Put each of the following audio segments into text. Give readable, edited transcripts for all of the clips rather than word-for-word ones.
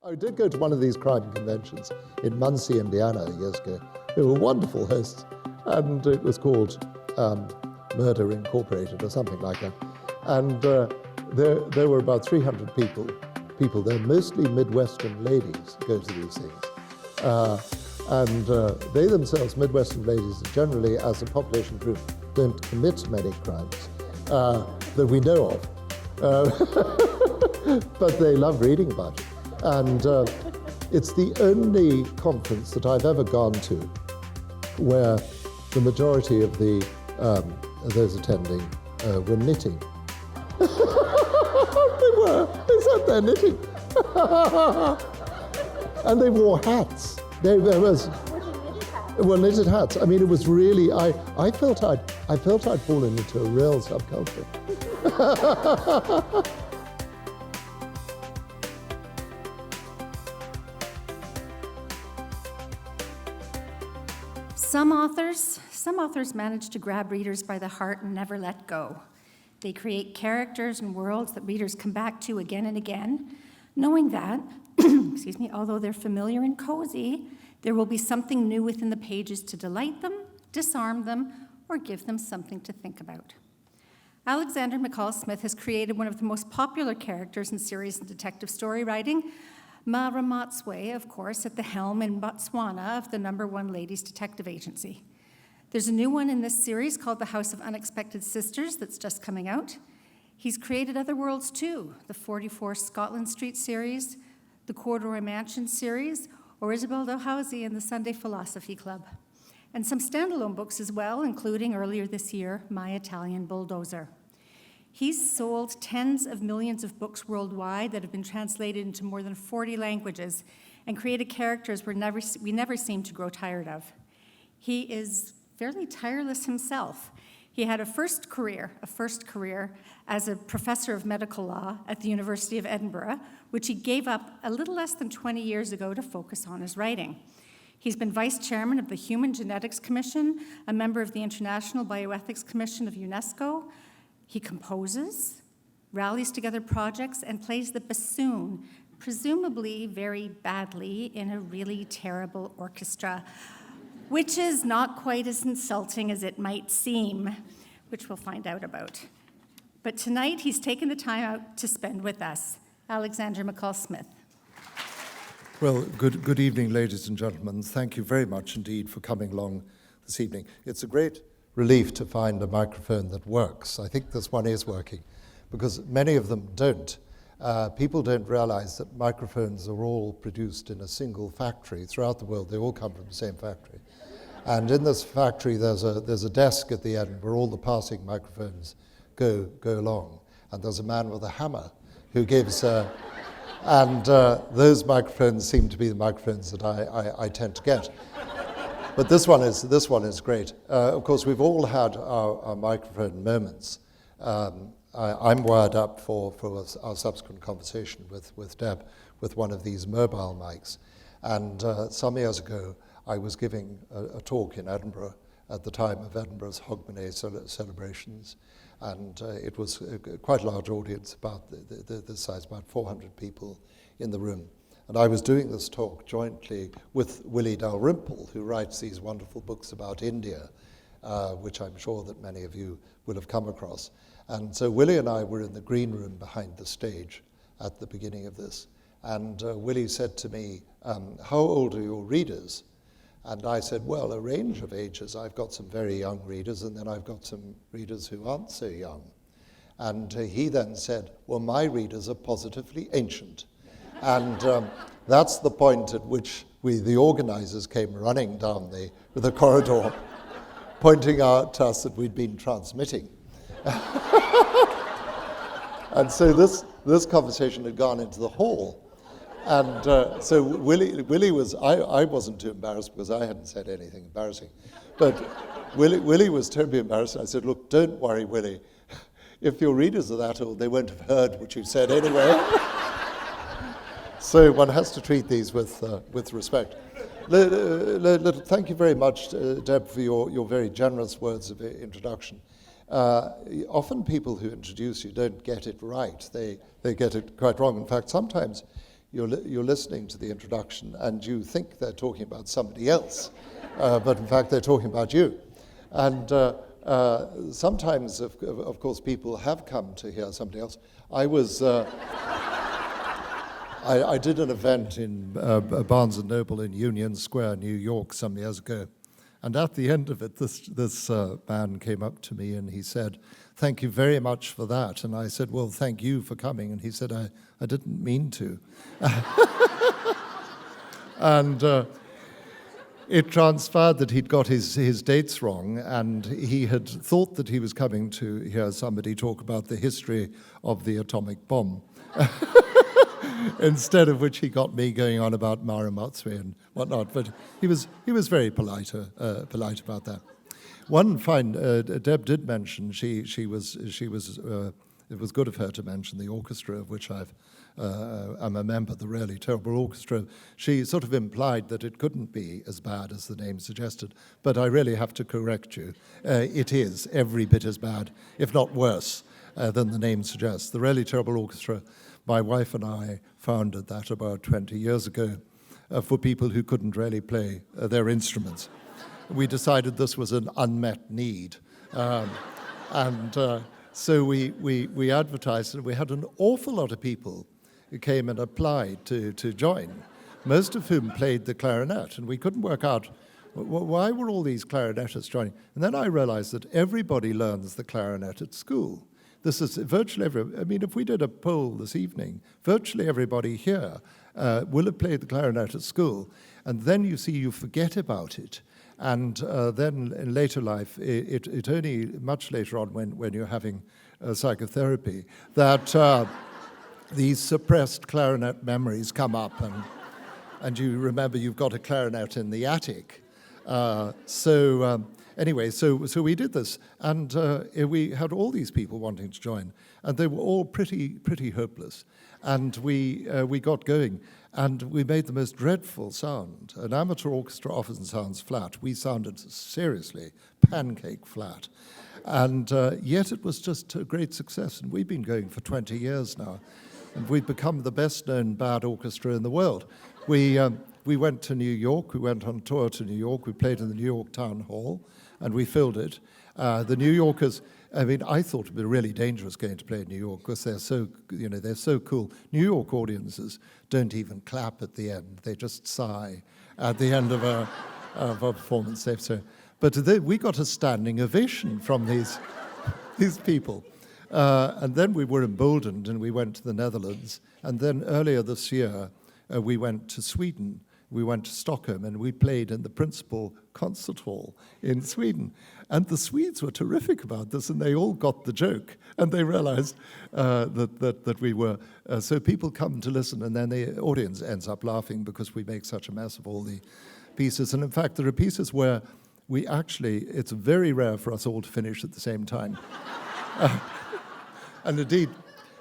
I did go to one of these crime conventions in Muncie, Indiana years ago. They were wonderful hosts, and it was called Murder Incorporated or something like that. And there were about 300 people there, mostly Midwestern ladies go to these things. They themselves, Midwestern ladies, generally as a population group, don't commit many crimes that we know of. But they love reading about it. And it's the only conference that I've ever gone to where the majority of those attending were knitting. They sat there knitting. And they wore hats. There was, well, knitted hats. I mean, it was really, I felt I'd fallen into a real subculture. Some authors manage to grab readers by the heart and never let go. They create characters and worlds that readers come back to again and again, knowing that, although they're familiar and cozy, there will be something new within the pages to delight them, disarm them, or give them something to think about. Alexander McCall Smith has created one of the most popular characters in series and detective story writing, Mara Matswe, of course, at the helm in Botswana of the #1 ladies detective agency. There's a new one in this series called The House of Unexpected Sisters that's just coming out. He's created other worlds too, the 44 Scotland Street series, the Corduroy Mansion series, or Isabel Dalhousie and the Sunday Philosophy Club. And some standalone books as well, including earlier this year, My Italian Bulldozer. He's sold tens of millions of books worldwide that have been translated into more than 40 languages and created characters we never seem to grow tired of. He is fairly tireless himself. He had a first career as a professor of medical law at the University of Edinburgh, which he gave up a little less than 20 years ago to focus on his writing. He's been vice chairman of the Human Genetics Commission, a member of the International Bioethics Commission of UNESCO. He composes, rallies together projects, and plays the bassoon, presumably very badly in a really terrible orchestra, which is not quite as insulting as it might seem, which we'll find out about. But tonight, he's taken the time out to spend with us. Alexander McCall Smith. Well, good evening, ladies and gentlemen. Thank you very much indeed for coming along this evening. It's a great relief to find a microphone that works. I think this one is working, because many of them don't. People don't realize that microphones are all produced in a single factory. Throughout the world, they all come from the same factory. And in this factory, there's a desk at the end where all the passing microphones go along. And there's a man with a hammer who gives, and those microphones seem to be the microphones that I tend to get. But this one is great. Of course, we've all had our microphone moments. I'm wired up for our subsequent conversation with Deb with one of these mobile mics. And some years ago, I was giving a talk in Edinburgh at the time of Edinburgh's Hogmanay celebrations. And it was quite a large audience, about this size, about 400 people in the room. And I was doing this talk jointly with Willie Dalrymple, who writes these wonderful books about India, which I'm sure that many of you will have come across. And so Willie and I were in the green room behind the stage at the beginning of this. And Willie said to me, how old are your readers? And I said, well, a range of ages. I've got some very young readers, and then I've got some readers who aren't so young. And he then said, well, my readers are positively ancient. And that's the point at which the organizers came running down the corridor, pointing out to us that we'd been transmitting. And so this conversation had gone into the hall. And so Willie was, I wasn't too embarrassed because I hadn't said anything embarrassing. But Willie was terribly embarrassed. I said, look, don't worry, Willie. If your readers are that old, they won't have heard what you said anyway. So one has to treat these with respect. Thank you very much, Deb, for your very generous words of introduction. Often people who introduce you don't get it right. They get it quite wrong. In fact, sometimes you're listening to the introduction and you think they're talking about somebody else, but in fact they're talking about you. And sometimes, of course, people have come to hear somebody else. I did an event in Barnes & Noble in Union Square, New York, some years ago. And at the end of it, this man came up to me and he said, "Thank you very much for that." And I said, "Well, thank you for coming." And he said, I didn't mean to. And it transpired that he'd got his dates wrong, and he had thought that he was coming to hear somebody talk about the history of the atomic bomb. Instead of which he got me going on about Mara Matsui and whatnot, but he was very polite about that. One fine, Deb did mention she was it was good of her to mention the orchestra of which I'm a member, the Really Terrible Orchestra. She sort of implied that it couldn't be as bad as the name suggested, but I really have to correct you. It is every bit as bad, if not worse, than the name suggests. The Really Terrible Orchestra, my wife and I founded that about 20 years ago for people who couldn't really play their instruments. We decided this was an unmet need. So we advertised, and we had an awful lot of people who came and applied to join, most of whom played the clarinet, and we couldn't work out why were all these clarinetists joining. And then I realized that everybody learns the clarinet at school. This is virtually I mean, if we did a poll this evening, virtually everybody here will have played the clarinet at school, and then you forget about it. And then in later life, it only much later on when you're having psychotherapy, that these suppressed clarinet memories come up, and you remember you've got a clarinet in the attic. Anyway, so we did this, and we had all these people wanting to join, and they were all pretty hopeless. And we got going, and we made the most dreadful sound. An amateur orchestra often sounds flat. We sounded seriously pancake flat. And yet it was just a great success, and we've been going for 20 years now. And we've become the best-known bad orchestra in the world. We went to New York. We went on tour to New York. We played in the New York Town Hall, and we filled it. The New Yorkers, I mean, I thought it would be really dangerous going to play in New York because they're so cool. New York audiences don't even clap at the end. They just sigh at the end of a performance. But we got a standing ovation from these people. And then we were emboldened and we went to the Netherlands. And then earlier this year, we went to Sweden. We went to Stockholm and we played in the principal concert hall in Sweden. And the Swedes were terrific about this, and they all got the joke. And they realized that we were. So people come to listen, and then the audience ends up laughing because we make such a mess of all the pieces. And in fact, there are pieces where it's very rare for us all to finish at the same time. And indeed,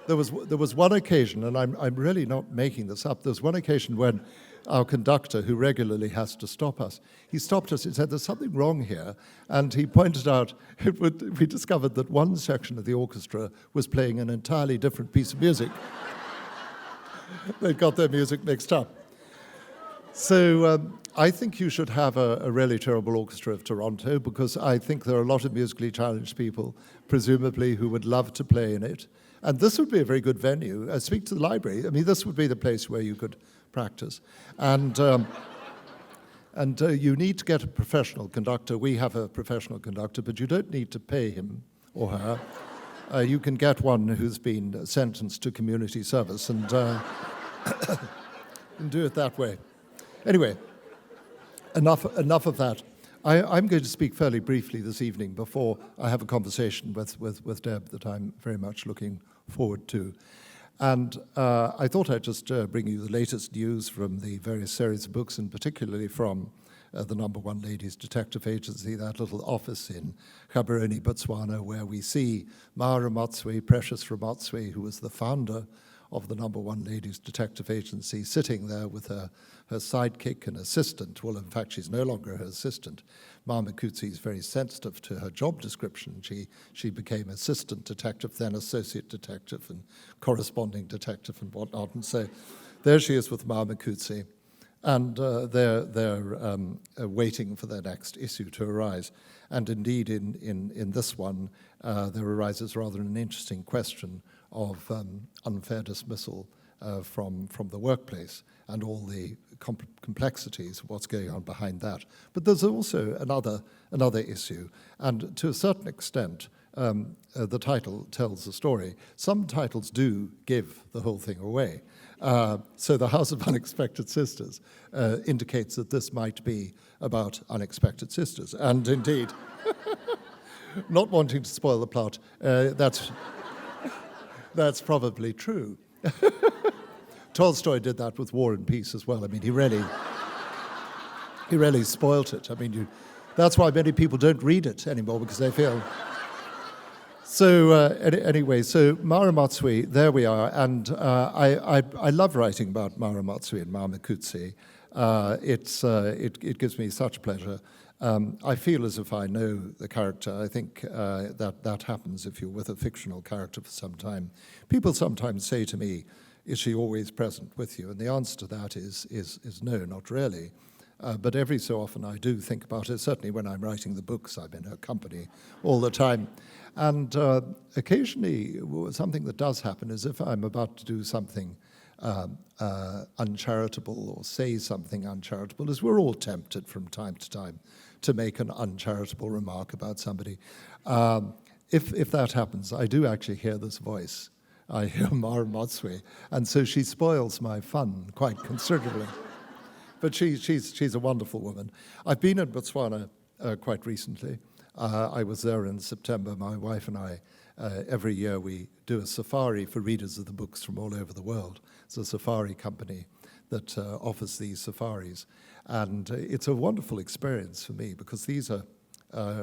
there was one occasion, and I'm really not making this up, there was one occasion when our conductor, who regularly has to stop us, he stopped us and said, "There's something wrong here." And he pointed out, we discovered that one section of the orchestra was playing an entirely different piece of music. They'd got their music mixed up. So I think you should have a Really Terrible Orchestra of Toronto, because I think there are a lot of musically challenged people, presumably, who would love to play in it. And this would be a very good venue. Speak to the library. I mean, this would be the place where you could practice. And you need to get a professional conductor. We have a professional conductor, but you don't need to pay him or her. You can get one who's been sentenced to community service and do it that way. Anyway, enough of that. I'm going to speak fairly briefly this evening before I have a conversation with Deb that I'm very much looking forward to. And I thought I'd just bring you the latest news from the various series of books, and particularly from the number one ladies detective agency, that little office in Gaborone, Botswana, where we see Mara Matsui, Precious Ramatsui, who was the founder of the number one ladies detective agency, sitting there with her sidekick and assistant. Well, in fact, she's no longer her assistant. Mama Kutsi is very sensitive to her job description. She became assistant detective, then associate detective and corresponding detective and whatnot. And so there she is with Mama Coetzee, and they're waiting for their next issue to arise. And indeed, in this one, there arises rather an interesting question of unfair dismissal from the workplace and all the complexities of what's going on behind that. But there's also another issue, and to a certain extent, the title tells the story. Some titles do give the whole thing away. So The House of Unexpected Sisters indicates that this might be about unexpected sisters. And indeed, not wanting to spoil the plot, that's probably true. Tolstoy did that with War and Peace as well. I mean, he really spoilt it. I mean, that's why many people don't read it anymore, because they feel... So anyway, so Mara Matsui, there we are, and I love writing about Mara Matsui and Mama Coetzee. It gives me such pleasure. I feel as if I know the character. I think that happens if you're with a fictional character for some time. People sometimes say to me, "Is she always present with you?" And the answer to that is no, not really. But every so often I do think about her. Certainly when I'm writing the books, I'm in her company all the time. And occasionally something that does happen is if I'm about to do something uncharitable or say something uncharitable, as we're all tempted from time to time to make an uncharitable remark about somebody. If that happens, I do actually hear this voice. I hear Mara Matsui, and so she spoils my fun quite considerably. But she's a wonderful woman. I've been in Botswana quite recently. I was there in September. My wife and I, every year we do a safari for readers of the books from all over the world. It's a safari company that offers these safaris. And it's a wonderful experience for me because these are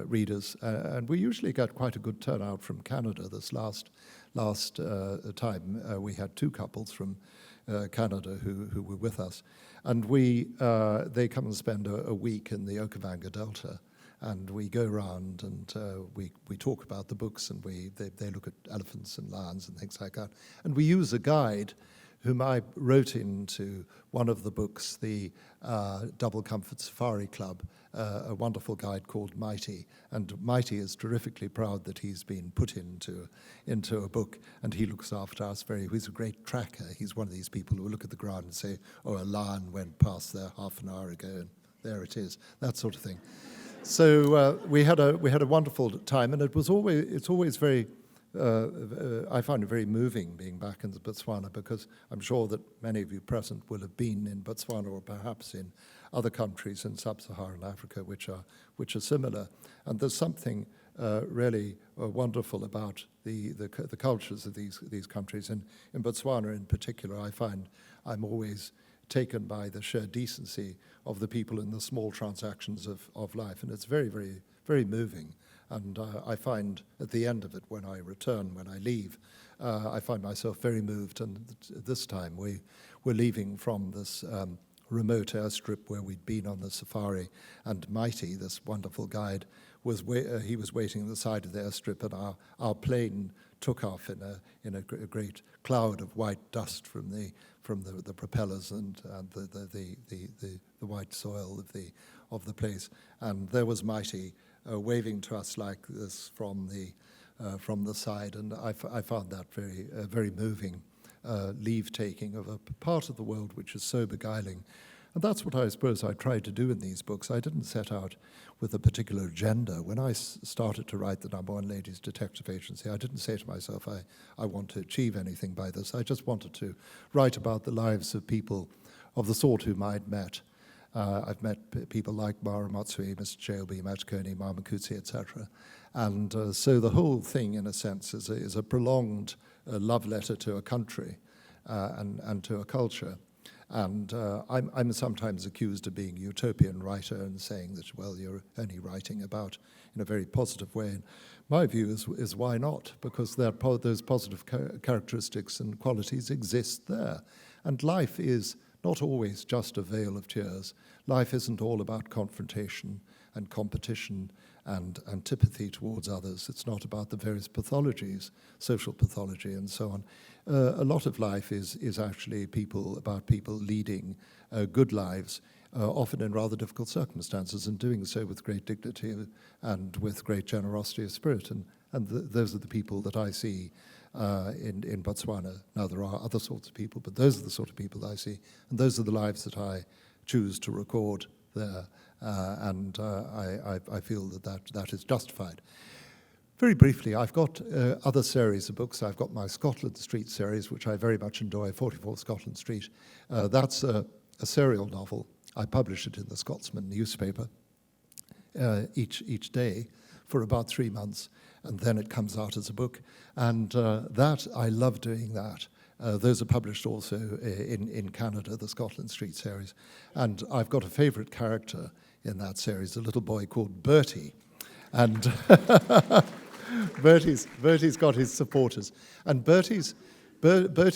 readers, and we usually get quite a good turnout from Canada. This last time we had two couples from Canada who were with us. And they come and spend a week in the Okavango Delta. And we go around and we talk about the books, and they look at elephants and lions and things like that. And we use a guide whom I wrote into one of the books, the Double Comfort Safari Club, a wonderful guide called Mighty. And Mighty is terrifically proud that he's been put into a book, and he looks after us he's a great tracker. He's one of these people who look at the ground and say, "Oh, a lion went past there half an hour ago, and there it is," that sort of thing. So we had a wonderful time, and it's always very. I find it very moving being back in Botswana, because I'm sure that many of you present will have been in Botswana or perhaps in other countries in sub-Saharan Africa which are similar. And there's something really wonderful about the cultures of these countries. And in Botswana in particular, I find I'm always taken by the sheer decency of the people in the small transactions of life. And it's very, very, very moving. And I find at the end of it, when I return, when I leave, I find myself very moved. And this time we're leaving from this remote airstrip where we'd been on the safari. And Mighty, this wonderful guide, was waiting on the side of the airstrip, and our plane took off in a great cloud of white dust from the propellers and the white soil of the place. And there was Mighty waving to us like this from the side, and I found that very very moving leave-taking of a part of the world which is so beguiling. And that's what I suppose I tried to do in these books. I didn't set out with a particular agenda. When I started to write the No. 1 Ladies Detective Agency, I didn't say to myself, I want to achieve anything by this. I just wanted to write about the lives of people of the sort whom I'd met. I've met people like Mara Matsui, Mr. J.L.B. Machkoni, Mama Coetzee, etc. And so the whole thing, in a sense, is a prolonged love letter to a country and to a culture. And I'm sometimes accused of being a utopian writer and saying that, well, you're only writing about in a very positive way. And my view is why not? Because those positive characteristics and qualities exist there. And life is not always just a vale of tears. Life isn't all about confrontation and competition and antipathy towards others. It's not about the various pathologies, social pathology and so on. A lot of life is actually about people leading good lives, often in rather difficult circumstances, and doing so with great dignity and with great generosity of spirit. And those are the people that I see in Botswana. Now, there are other sorts of people, but those are the sort of people that I see, and those are the lives that I choose to record there, and I feel that is justified. Very briefly, I've got other series of books. I've got my Scotland Street series, which I very much enjoy, 44 Scotland Street. That's a serial novel. I publish it in the Scotsman newspaper each day for about 3 months, and then it comes out as a book. And that, I love doing that. Those are published also in Canada, the Scotland Street series. And I've got a favourite character in that series, a little boy called Bertie. And Bertie's got his supporters. And Bertie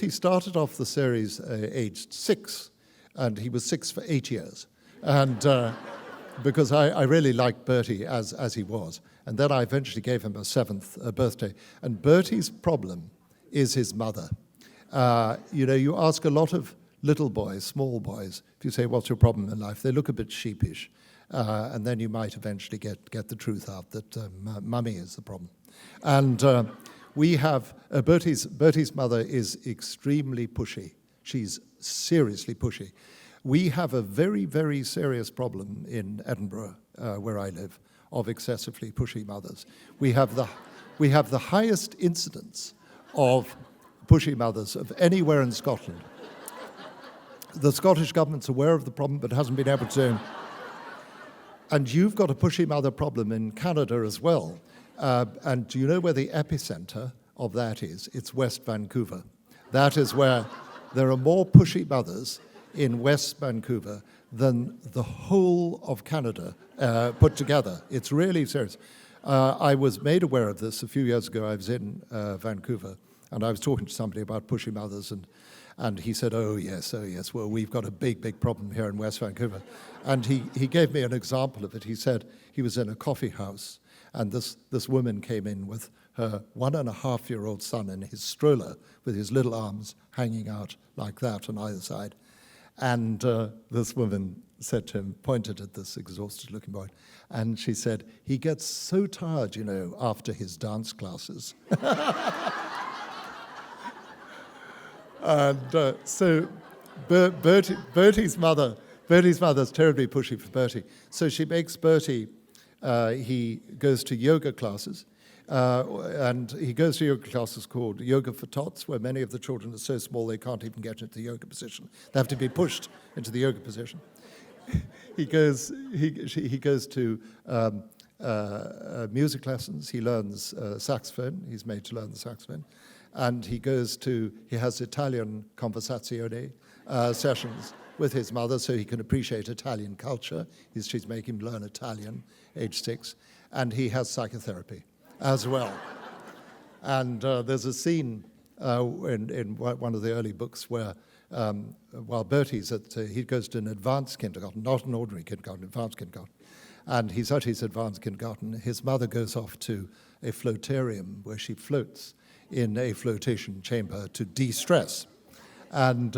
started off the series aged 6, and he was 6 for 8 years. And because I really liked Bertie as he was. And then I eventually gave him a 7th birthday. And Bertie's problem is his mother. You ask a lot of little boys, small boys, if you say, what's your problem in life? They look a bit sheepish. And then you might eventually get the truth out that mummy is the problem. And we have, Bertie's mother is extremely pushy. She's seriously pushy. We have a very, very serious problem in Edinburgh, where I live, of excessively pushy mothers. We have the highest incidence of pushy mothers of anywhere in Scotland. The Scottish government's aware of the problem, but hasn't been able to. And you've got a pushy mother problem in Canada as well. And do you know where the epicenter of that is? It's West Vancouver. That is where there are more pushy mothers in West Vancouver than the whole of Canada put together. It's really serious. I was made aware of this a few years ago. I was in Vancouver, and I was talking to somebody about pushy mothers, and he said, oh yes, well, we've got a big problem here in West Vancouver. And he gave me an example of it. He said he was in a coffee house, and this woman came in with her 1.5-year-old son in his stroller with his little arms hanging out like that on either side. And this woman said to him, pointed at this exhausted-looking boy, and she said, he gets so tired, after his dance classes. And so Bertie's mother's terribly pushy for Bertie. So she makes Bertie, he goes to yoga classes, and he goes to yoga classes called Yoga for Tots, where many of the children are so small they can't even get into the yoga position. They have to be pushed into the yoga position. He goes to music lessons. He learns saxophone. He's made to learn the saxophone. And he has Italian conversazione sessions with his mother so he can appreciate Italian culture. She's making him learn Italian, age 6. And he has psychotherapy as well. And there's a scene in one of the early books where while Bertie's he goes to an advanced kindergarten, not an ordinary kindergarten, advanced kindergarten. And he's at his advanced kindergarten. His mother goes off to a floatarium where she floats in a flotation chamber to de-stress. And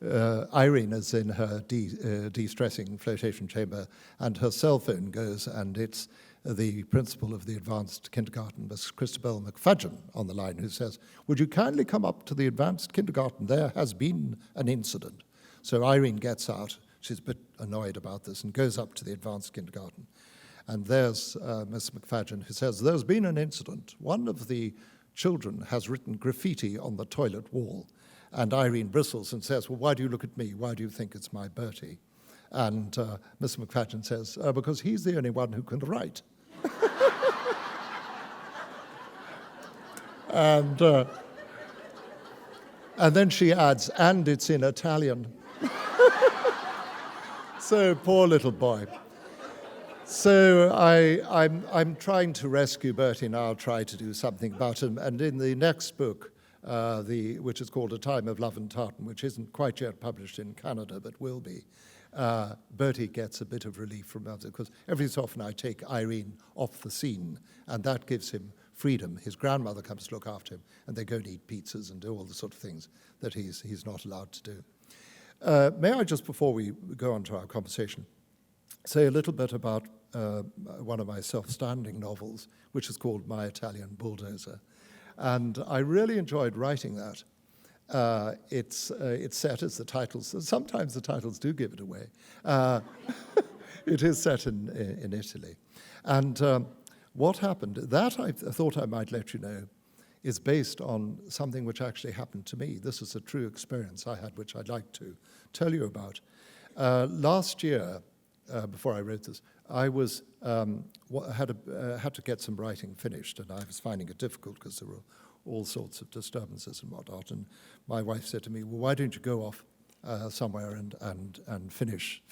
Irene is in her de-stressing flotation chamber, and her cell phone goes, and it's the principal of the advanced kindergarten, Miss Christabel McFadgen, on the line, who says, would you kindly come up to the advanced kindergarten? There has been an incident. So Irene gets out. She's a bit annoyed about this and goes up to the advanced kindergarten. And there's Miss McFadgen, who says, there's been an incident. One of the children has written graffiti on the toilet wall. And Irene bristles and says, well, why do you look at me? Why do you think it's my Bertie? And Miss McFadgen says, because he's the only one who can write. And then she adds, and it's in Italian. So poor little boy. So I'm trying to rescue Bertie now. I'll try to do something about him. And in the next book, which is called A Time of Love and Tartan, which isn't quite yet published in Canada, but will be, Bertie gets a bit of relief from that, because every so often I take Irene off the scene, and that gives him freedom. His grandmother comes to look after him, and they go and eat pizzas and do all the sort of things that he's not allowed to do. May I just, before we go on to our conversation, say a little bit about one of my self-standing novels, which is called My Italian Bulldozer. And I really enjoyed writing that. It's set, as the titles, sometimes the titles do give it away. It is set in Italy. And what happened, that I thought I might let you know, is based on something which actually happened to me. This is a true experience I had, which I'd like to tell you about. Last year, before I wrote this, I was had to get some writing finished, and I was finding it difficult because there were all sorts of disturbances and whatnot. And my wife said to me, "Well, why don't you go off somewhere and finish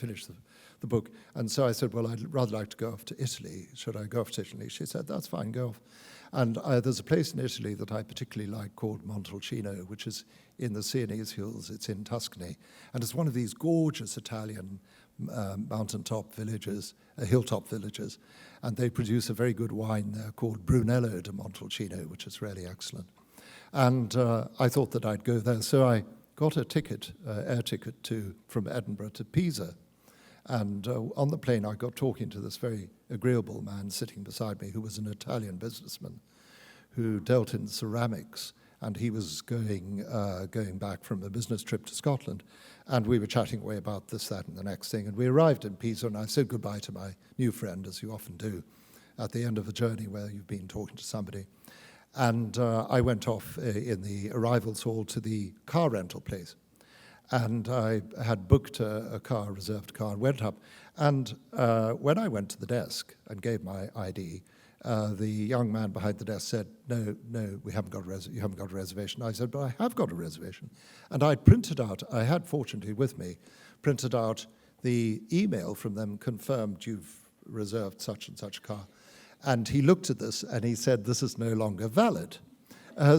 the book?" And so I said, "Well, I'd rather like to go off to Italy. Should I go off to Italy?" She said, "That's fine, go off." And there's a place in Italy that I particularly like called Montalcino, which is in the Sienese Hills. It's in Tuscany, and it's one of these gorgeous Italian mountaintop villages, hilltop villages, and they produce a very good wine there called Brunello di Montalcino, which is really excellent. And I thought that I'd go there, so I got a ticket, air ticket from Edinburgh to Pisa. And on the plane, I got talking to this very agreeable man sitting beside me, who was an Italian businessman who dealt in ceramics, and he was going back from a business trip to Scotland. And we were chatting away about this, that, and the next thing. And we arrived in Pisa, and I said goodbye to my new friend, as you often do, at the end of a journey where you've been talking to somebody. And I went off in the arrivals hall to the car rental place. And I had booked a car, reserved car, and went up. And when I went to the desk and gave my ID, the young man behind the desk said, "No, you haven't got a reservation." I said, "But I have got a reservation." And I had fortunately with me, printed out the email from them, confirmed you've reserved such and such a car. And he looked at this and he said, "This is no longer valid."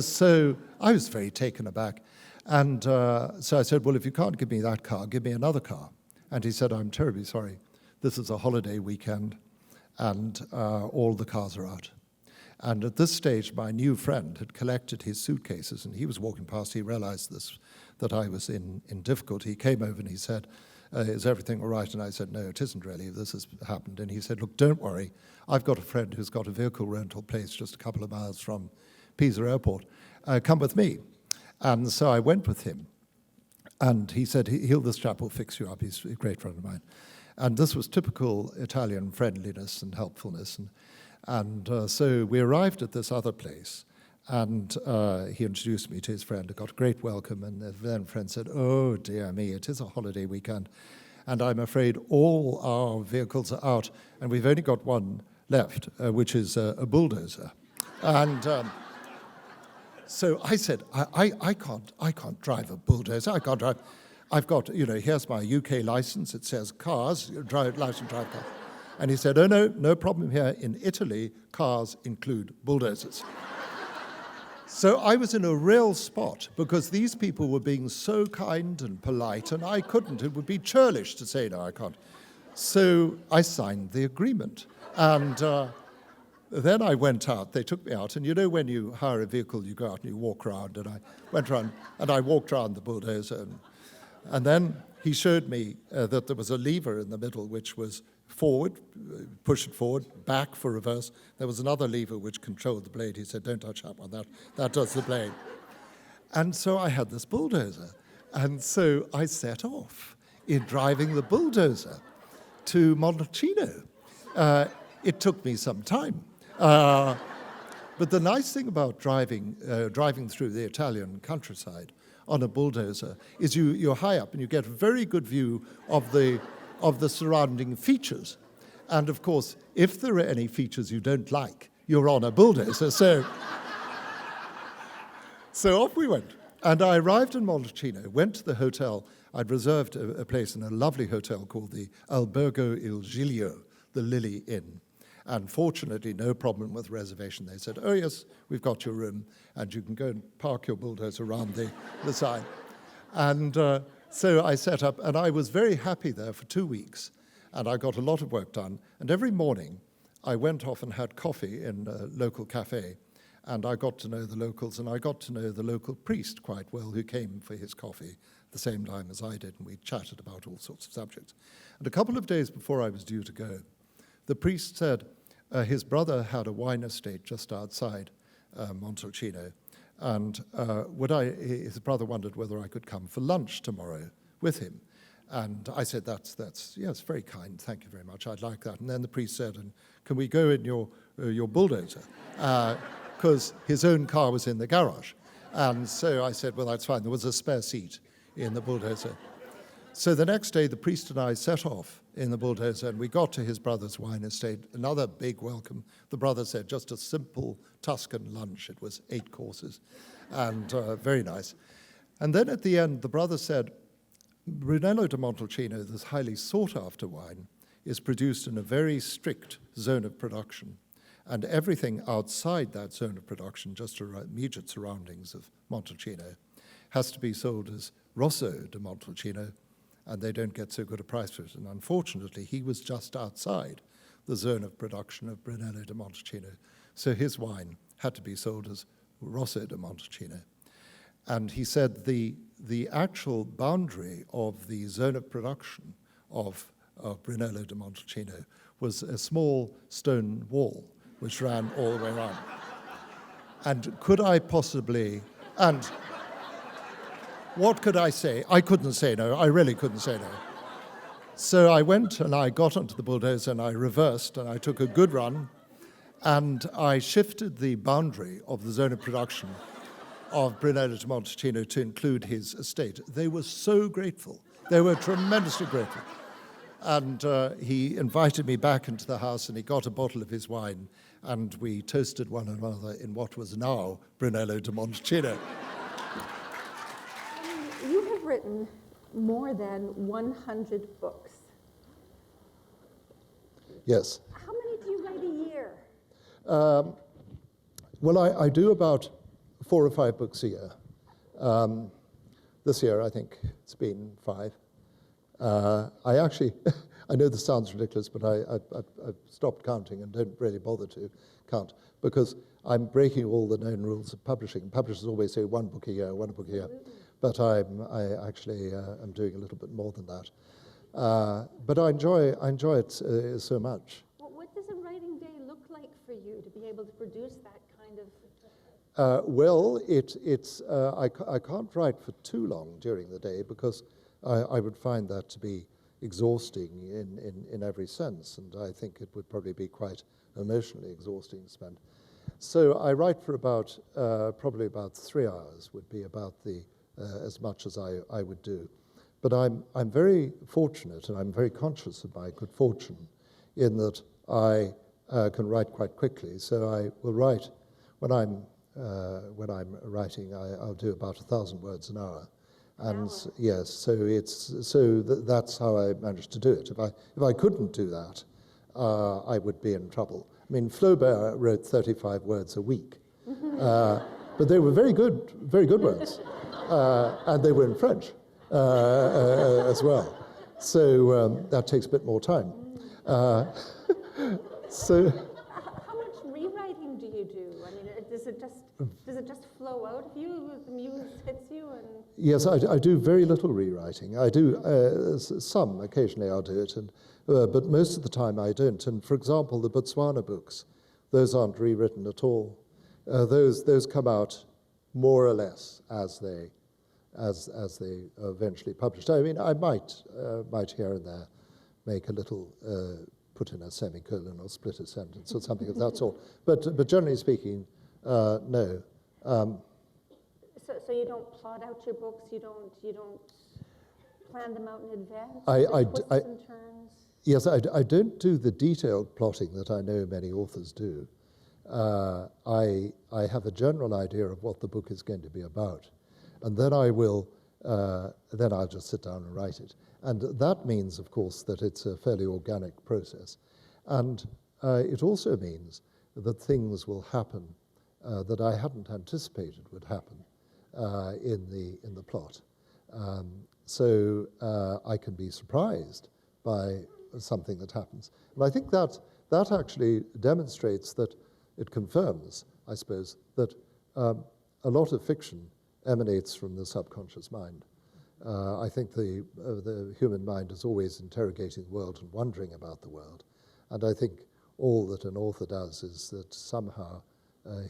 So I was very taken aback. And so I said, "Well, if you can't give me that car, give me another car." And he said, "I'm terribly sorry. This is a holiday weekend, and all the cars are out." And at this stage, my new friend had collected his suitcases, and he was walking past. He realized that I was in difficulty. He came over and he said, "Is everything all right?" And I said, "No, it isn't really. This has happened." And he said, "Look, don't worry. I've got a friend who's got a vehicle rental place just a couple of miles from Pisa Airport. Come with me." And so I went with him, and he said, this chap will fix you up. He's a great friend of mine. And this was typical Italian friendliness and helpfulness. And so we arrived at this other place, and he introduced me to his friend. I got a great welcome, and the then friend said, "Oh, dear me, it is a holiday weekend, and I'm afraid all our vehicles are out, and we've only got one left, which is a bulldozer." And so I said, I can't drive a bulldozer. I can't drive. I've got, here's my UK license. It says cars, license drive cars. And he said, "Oh, no problem here. In Italy, cars include bulldozers." So I was in a real spot, because these people were being so kind and polite, and I couldn't. It would be churlish to say, "No, I can't." So I signed the agreement. And then I went out. They took me out. And when you hire a vehicle, you go out and you walk around. And I went around and I walked around the bulldozer. And then he showed me that there was a lever in the middle, which was forward, push it forward, back for reverse. There was another lever which controlled the blade. He said, "Don't touch that one. That does the blade." And so I had this bulldozer. And so I set off in driving the bulldozer to Montalcino. It took me some time. But the nice thing about driving through the Italian countryside on a bulldozer is you're high up and you get a very good view of the surrounding features. And of course, if there are any features you don't like, you're on a bulldozer. So off we went. And I arrived in Montalcino, went to the hotel. I'd reserved a place in a lovely hotel called the Albergo Il Giglio, the Lily Inn. And fortunately, no problem with reservation. They said, oh yes, we've got your room, and you can go and park your bulldozer around the side. And so I set up, and I was very happy there for 2 weeks, and I got a lot of work done. And every morning, I went off and had coffee in a local cafe, and I got to know the locals, and I got to know the local priest quite well, who came for his coffee the same time as I did, and we chatted about all sorts of subjects. And a couple of days before I was due to go, the priest said his brother had a wine estate just outside Montalcino, and his brother wondered whether I could come for lunch tomorrow with him. And I said, that's yes, very kind, thank you very much, I'd like that. And then the priest said, and can we go in your bulldozer? Because his own car was in the garage. And so I said, well, that's fine. There was a spare seat in the bulldozer. So the next day, the priest and I set off in the bulldozer, and we got to his brother's wine estate. Another big welcome. The brother said, just a simple Tuscan lunch. It was 8 courses, and very nice. And then at the end, the brother said, Brunello di Montalcino, this highly sought-after wine, is produced in a very strict zone of production. And everything outside that zone of production, just immediate surroundings of Montalcino, has to be sold as Rosso di Montalcino, and they don't get so good a price for it. And unfortunately, he was just outside the zone of production of Brunello di Montalcino, so his wine had to be sold as Rosso di Montalcino. And he said the actual boundary of the zone of production of Brunello di Montalcino was a small stone wall which ran all the way around. And could I possibly, and what could I say? I couldn't say no, I really couldn't say no. So I went and I got onto the bulldozer and I reversed and I took a good run and I shifted the boundary of the zone of production of Brunello di Montalcino to include his estate. They were so grateful. They were tremendously grateful. And he invited me back into the house and he got a bottle of his wine and we toasted one another in what was now Brunello di Montalcino. You have written more than 100 books. Yes. How many do you write a year? Well, I do about 4 or 5 books a year. This year, I think it's been 5. I actually, I know this sounds ridiculous, but I've stopped counting and don't really bother to count because I'm breaking all the known rules of publishing. Publishers always say 1 book a year, 1 book a year, but I actually am doing a little bit more than that. But I enjoy it so much. Well, what does a writing day look like for you to be able to produce that kind of? I can't write for too long during the day because I would find that to be exhausting in every sense, and I think it would probably be quite emotionally exhausting to spend. So I write for about probably about 3 hours would be about as much as I would do. But I'm very fortunate, and I'm very conscious of my good fortune in that I can write quite quickly. So I will write when I'm writing. I'll do about 1,000 words an hour. And yes, so that's how I managed to do it. If I couldn't do that, I would be in trouble. I mean, Flaubert wrote 35 words a week, but they were very good words, and they were in French as well. So that takes a bit more time. So. How much rewriting do you do? I mean, does it just flow out of you? The muse hits you and. Yes, I do very little rewriting. I do some. Occasionally I'll do it, but most of the time I don't. And for example, the Botswana books, those aren't rewritten at all. Those come out more or less as they eventually published. I mean, I might here and there make a little put in a semicolon or split a sentence or something of that sort. But generally speaking, no. So you don't plot out your books. You don't plan them out in advance. Twists and turns. Yes, I don't do the detailed plotting that I know many authors do. I have a general idea of what the book is going to be about, and then I'll just sit down and write it. And that means, of course, that it's a fairly organic process. And it also means that things will happen that I hadn't anticipated would happen in the plot. So I can be surprised by something that happens. And I think that actually demonstrates that it confirms, I suppose, that a lot of fiction emanates from the subconscious mind. I think the human mind is always interrogating the world and wondering about the world. And I think all that an author does is that somehow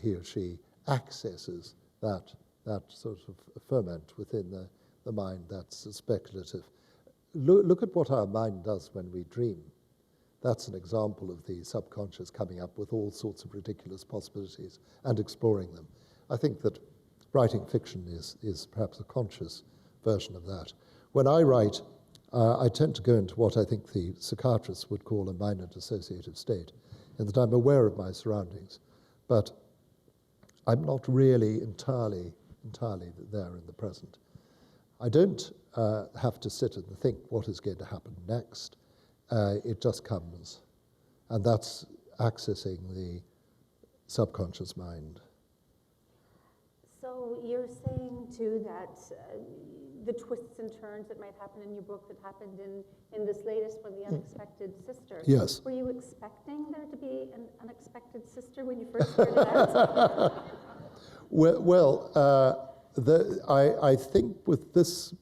he or she accesses that sort of ferment within the mind that's speculative. Look at what our mind does when we dream. That's an example of the subconscious coming up with all sorts of ridiculous possibilities and exploring them. I think that writing fiction is perhaps a conscious version of that. When I write, I tend to go into what I think the psychiatrists would call a minor dissociative state, in that I'm aware of my surroundings, but I'm not really entirely there in the present. I don't have to sit and think what is going to happen next. It just comes, and that's accessing the subconscious mind. So you're saying, too, that the twists and turns that might happen in your book that happened in this latest one, The Unexpected Sister. Yes. Were you expecting there to be an unexpected sister when you first started out? I think with this,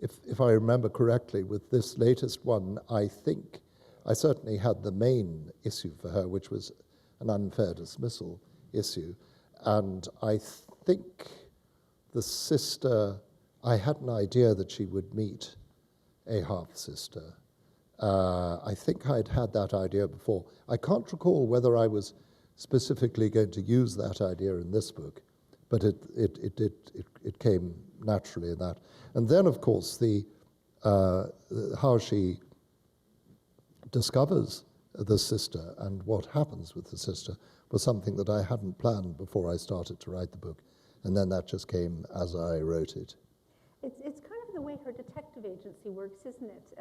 if I remember correctly, with this latest one, I think I certainly had the main issue for her, which was an unfair dismissal issue. And I think the sister, I had an idea that she would meet a half-sister. I think I'd had that idea before. I can't recall whether I was specifically going to use that idea in this book, but it came naturally in that. And then, of course, how she discovers the sister and what happens with the sister was something that I hadn't planned before I started to write the book. And then that just came as I wrote it. It's kind of the way her detective agency works, isn't it?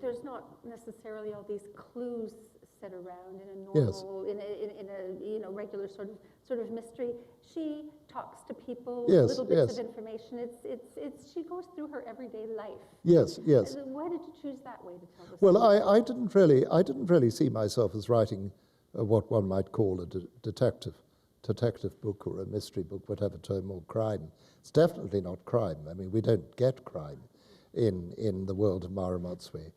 There's not necessarily all these clues set around in a normal, Yes. in a regular sort of mystery. She talks to people, Yes, little bits yes. of information. She goes through her everyday life. Yes, yes. Why did you choose that way to tell the Well, story? I didn't really see myself as writing what one might call a detective book or a mystery book, whatever term, or crime. It's definitely not crime. I mean, we don't get crime in the world of Mara Motswe.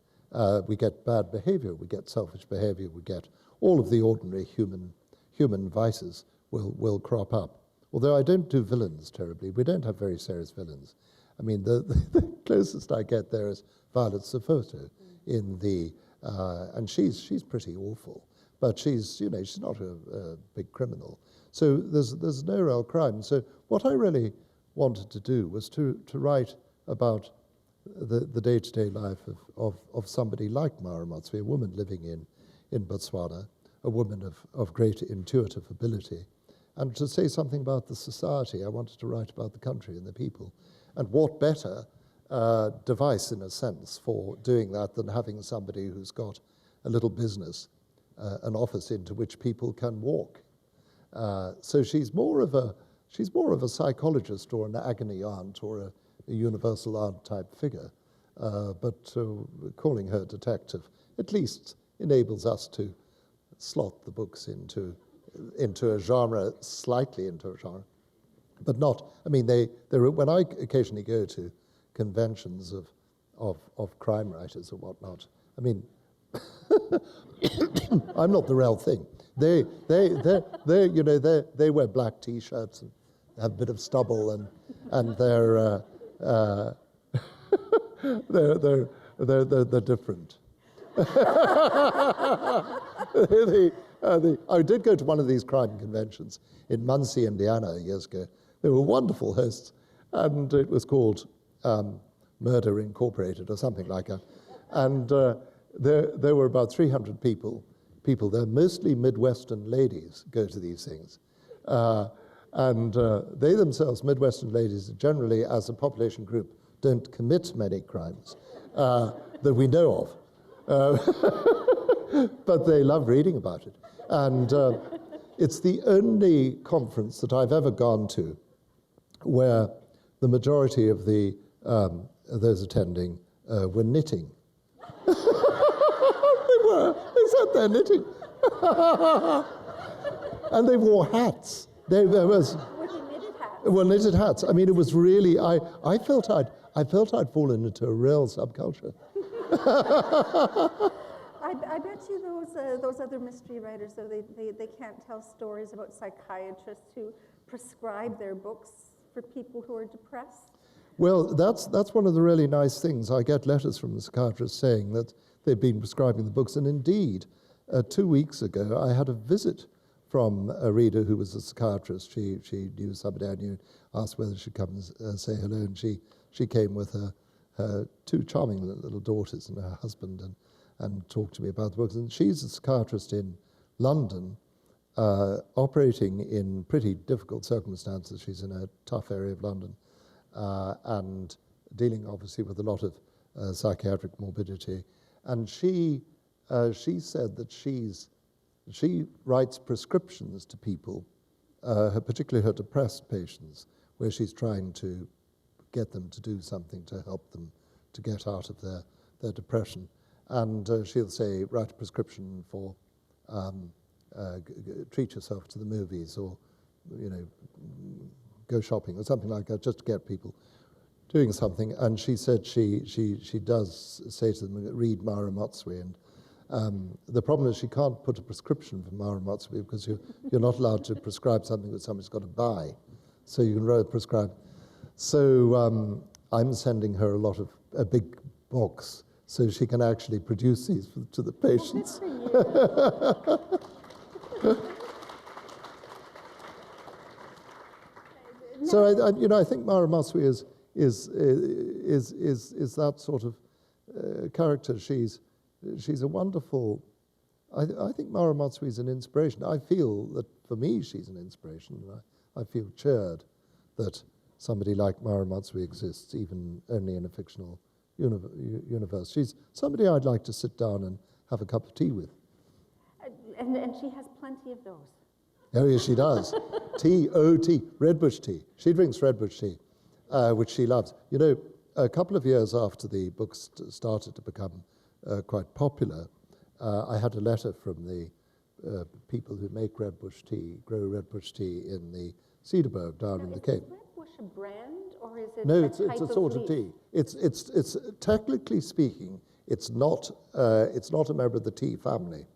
We get bad behavior, we get selfish behavior, we get all of the ordinary human vices will crop up. Although I don't do villains terribly. We don't have very serious villains. I mean, the closest I get there is Violet Sofoto in and she's pretty awful, but she's not a big criminal. So there's no real crime. So what I really wanted to do was to write about the day-to-day life of somebody like Mara Motswe, a woman living in Botswana, a woman of great intuitive ability, and to say something about the society. I wanted to write about the country and the people. And what better device, in a sense, for doing that than having somebody who's got a little business, an office into which people can walk. So she's more of a psychologist or an agony aunt or a universal aunt type figure. But calling her detective at least enables us to slot the books into a genre, slightly into a genre, but not. I mean, when I occasionally go to conventions of crime writers or whatnot, I mean, I'm not the real thing. They wear black T-shirts and have a bit of stubble, and they're different. I did go to one of these crime conventions in Muncie, Indiana, years ago. They were wonderful hosts, and it was called Murder Incorporated or something like that. And there were about 300 people there. Mostly Midwestern ladies go to these things. And they themselves, Midwestern ladies, generally, as a population group, don't commit many crimes that we know of. but they love reading about it. And it's the only conference that I've ever gone to where the majority of those attending were knitting. They sat there knitting. And they wore hats. There was... Were they knitted hats? Well, knitted hats. I mean, it was really, I felt I'd fallen into a real subculture. I bet you those other mystery writers, though, they can't tell stories about psychiatrists who prescribe their books for people who are depressed. Well, that's one of the really nice things. I get letters from the psychiatrists saying that they've been prescribing the books, and indeed, 2 weeks ago, I had a visit from a reader who was a psychiatrist. She knew somebody I knew, asked whether she'd come and say hello, and she came with her two charming little daughters and her husband and talked to me about the books. And she's a psychiatrist in London, operating in pretty difficult circumstances. She's in a tough area of London and dealing obviously with a lot of psychiatric morbidity. And she said that she writes prescriptions to people, particularly her depressed patients, where she's trying to get them to do something to help them to get out of their depression. And she'll say, write a prescription for treat yourself to the movies, or go shopping or something like that, just to get people doing something. And she said she does say to them, read Mara Matsui. And the problem is she can't put a prescription for Mara Matsui because you're not allowed to prescribe something that somebody's got to buy. So you can rather prescribe. So I'm sending her a big box so she can actually produce these to the patients. So I think Mara Matsui is that sort of character. She's a wonderful. I think Mara Matsui is an inspiration. I feel that for me she's an inspiration. I feel cheered that somebody like Mara Matsui exists, even only in a fictional universe. She's somebody I'd like to sit down and have a cup of tea with. And she has plenty of those. Oh, yes, she does. Tea, redbush tea. She drinks redbush tea, which she loves. A couple of years after the books started to become quite popular, I had a letter from the people who make redbush tea, grow redbush tea in the Cedarburg down in the Cape. Is redbush a brand, or is it No, a it's type a sort of tea. It's technically speaking, it's not a member of the tea family.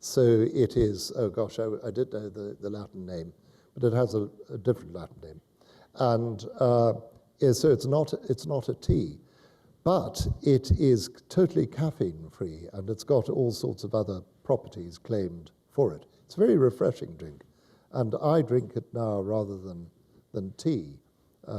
So it is, oh gosh, I did know the Latin name, but it has a different Latin name. And so it's not a tea, but it is totally caffeine-free, and it's got all sorts of other properties claimed for it. It's a very refreshing drink, and I drink it now rather than tea,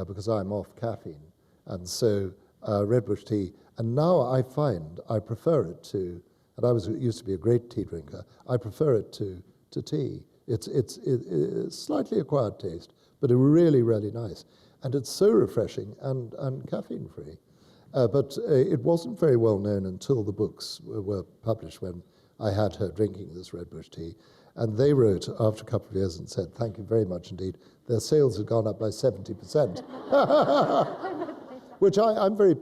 because I'm off caffeine. And so redbush tea, and now I find I prefer it to, and I used to be a great tea drinker, I prefer it to tea. It's slightly acquired taste, but really, really nice. And it's so refreshing and caffeine-free. But it wasn't very well known until the books were published, when I had her drinking this redbush tea. And they wrote after a couple of years and said, thank you very much indeed. Their sales had gone up by 70%. Which I'm very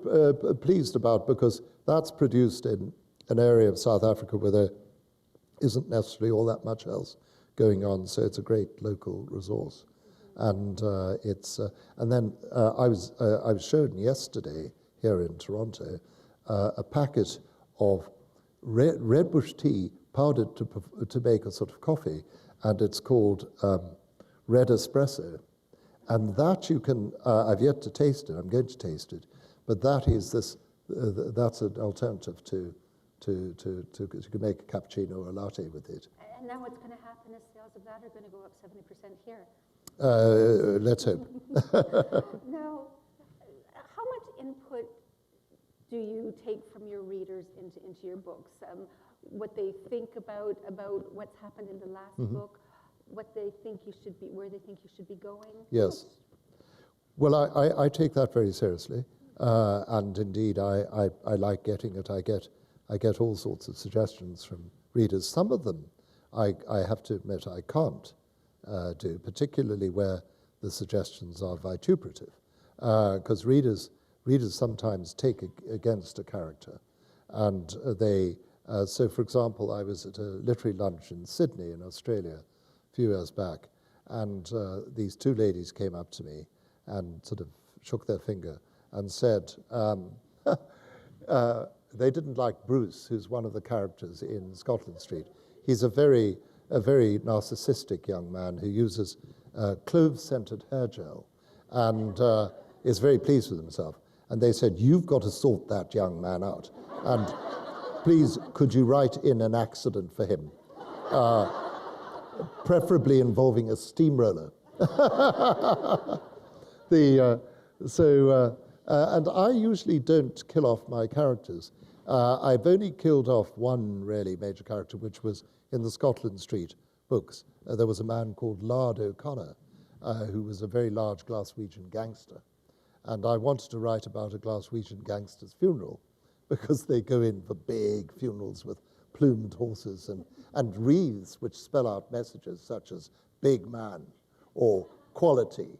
pleased about, because that's produced in an area of South Africa where there isn't necessarily all that much else going on, so it's a great local resource. And and then I was shown yesterday here in Toronto a packet of redbush tea powdered to make a sort of coffee, and it's called red espresso. And that you can, I've yet to taste it, I'm going to taste it, but that is that's an alternative to you can make a cappuccino or a latte with it. And now what's going to happen is sales of that are going to go up 70% here. Let's hope. Now, how much input do you take from your readers into your books? What they think about what's happened in the last book, what they think you should be, where they think you should be going? Yes. Well, I take that very seriously, and indeed I like getting it. I I get all sorts of suggestions from readers. Some of them, I have to admit, I can't do, particularly where the suggestions are vituperative, because readers sometimes take against a character, and so for example, I was at a literary lunch in Sydney in Australia a few years back, and these two ladies came up to me and sort of shook their finger and said, they didn't like Bruce, who's one of the characters in Scotland Street. He's a very narcissistic young man who uses clove-scented hair gel and is very pleased with himself. And they said, you've got to sort that young man out. And please, could you write in an accident for him? Preferably involving a steamroller. And I usually don't kill off my characters. I've only killed off one really major character, which was in the Scotland Street books. There was a man called Lard O'Connor, who was a very large Glaswegian gangster. And I wanted to write about a Glaswegian gangster's funeral, because they go in for big funerals with plumed horses and wreaths which spell out messages such as big man or quality.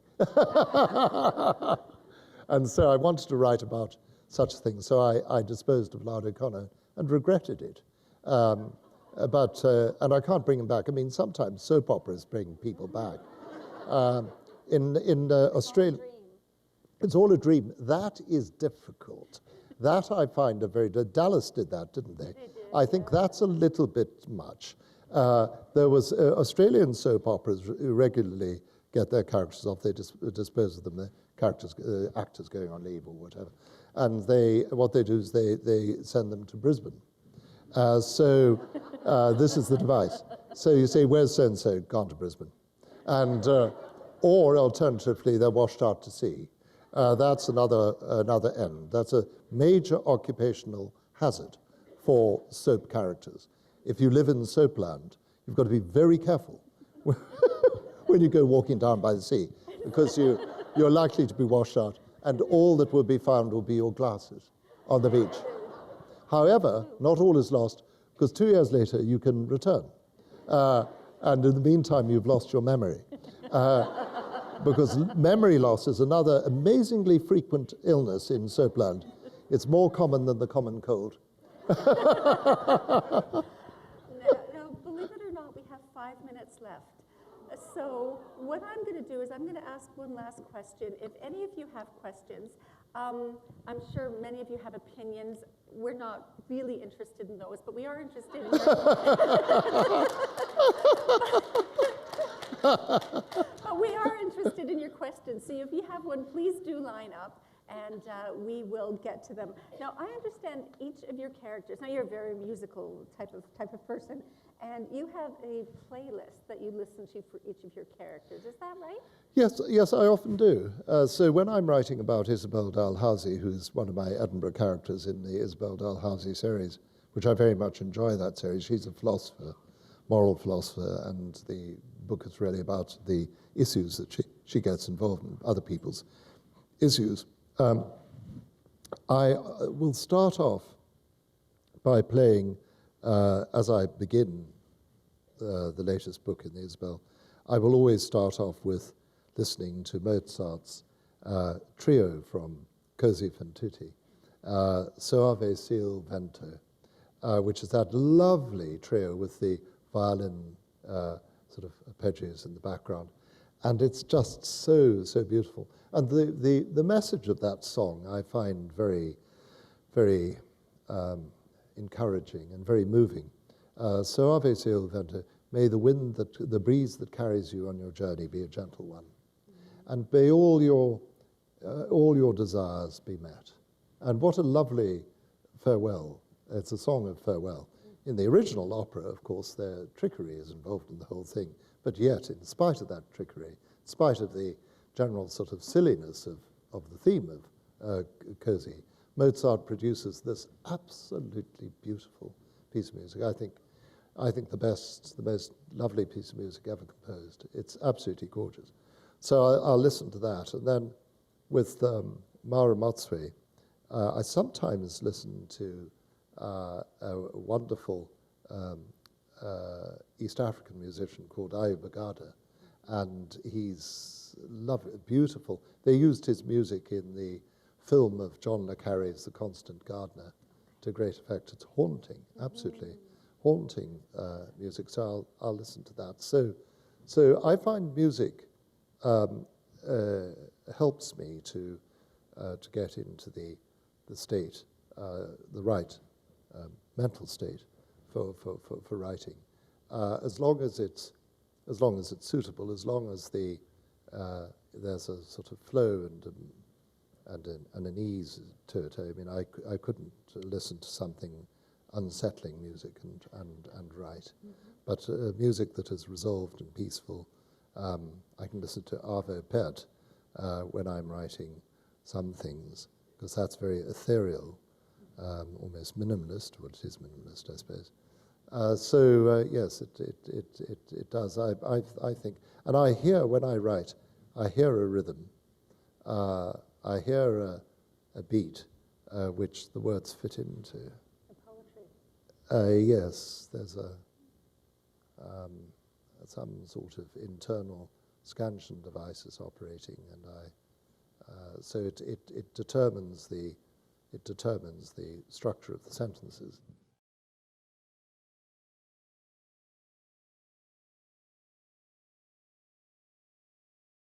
And so I wanted to write about such things. So I disposed of Lard O'Connor and regretted it. And I can't bring him back. I mean, sometimes soap operas bring people back. In Australia, it's all a dream. That is difficult. That I find Dallas did that, didn't they? They did, I think that's a little bit much. There was Australian soap operas regularly get their characters off. They dispose of them. The actors going on leave or whatever. And what they do is they send them to Brisbane. This is the device. So you say, where's so-and-so? Gone to Brisbane. And, or alternatively, they're washed out to sea. That's another end. That's a major occupational hazard for soap characters. If you live in soapland, you've got to be very careful when you go walking down by the sea, because you're likely to be washed out, and all that will be found will be your glasses on the beach. However, not all is lost, because 2 years later you can return. And in the meantime, you've lost your memory. Because memory loss is another amazingly frequent illness in soapland. It's more common than the common cold. Now, believe it or not, we have 5 minutes left. So what I'm going to do is I'm going to ask one last question. If any of you have questions, I'm sure many of you have opinions. We're not really interested in those, but we are interested in but we are interested in your questions. So if you have one, please do line up, and we will get to them. Now, I understand each of your characters. Now, you're a very musical type of person, and you have a playlist that you listen to for each of your characters. Is that right? Yes, I often do. So when I'm writing about Isabel Dalhousie, who's one of my Edinburgh characters in the Isabel Dalhousie series, which I very much enjoy that series. She's a philosopher, moral philosopher, and the book is really about the issues that she gets involved in, other people's issues. I will start off by playing, as I begin the latest book in the Isabel, I will always start off with listening to Mozart's trio from Così fan tutti, Soave sil vento, which is that lovely trio with the violin sort of arpeggios in the background. And it's just so beautiful. And the message of that song I find very, very encouraging and very moving. Soave sil vento, may the breeze that carries you on your journey be a gentle one. And may all your desires be met. And what a lovely farewell. It's a song of farewell. In the original opera, of course, their trickery is involved in the whole thing. But yet, in spite of that trickery, in spite of the general sort of silliness of the theme of Così, Mozart produces this absolutely beautiful piece of music. I think the most lovely piece of music ever composed. It's absolutely gorgeous. So I'll listen to that. And then with Mara Matsui, I sometimes listen to a wonderful East African musician called Ayub Agada, and he's lovely, beautiful. They used his music in the film of John le Carré's The Constant Gardener to great effect. It's haunting, absolutely haunting music, so I'll listen to that. So I find music helps me to get into the state, the right mental state for writing, as long as it's suitable, as long as there's a sort of flow and an ease to it. I mean, I couldn't listen to something unsettling music and write, but music that is resolved and peaceful. I can listen to Arvo Pärt when I'm writing some things, because that's very ethereal, almost minimalist. Well, it is minimalist, I suppose. Yes, it does. I think, and I hear when I write, I hear a rhythm, I hear a beat, which the words fit into. The poetry. Yes, there's some sort of internal scansion device is operating, and so it determines the structure of the sentences.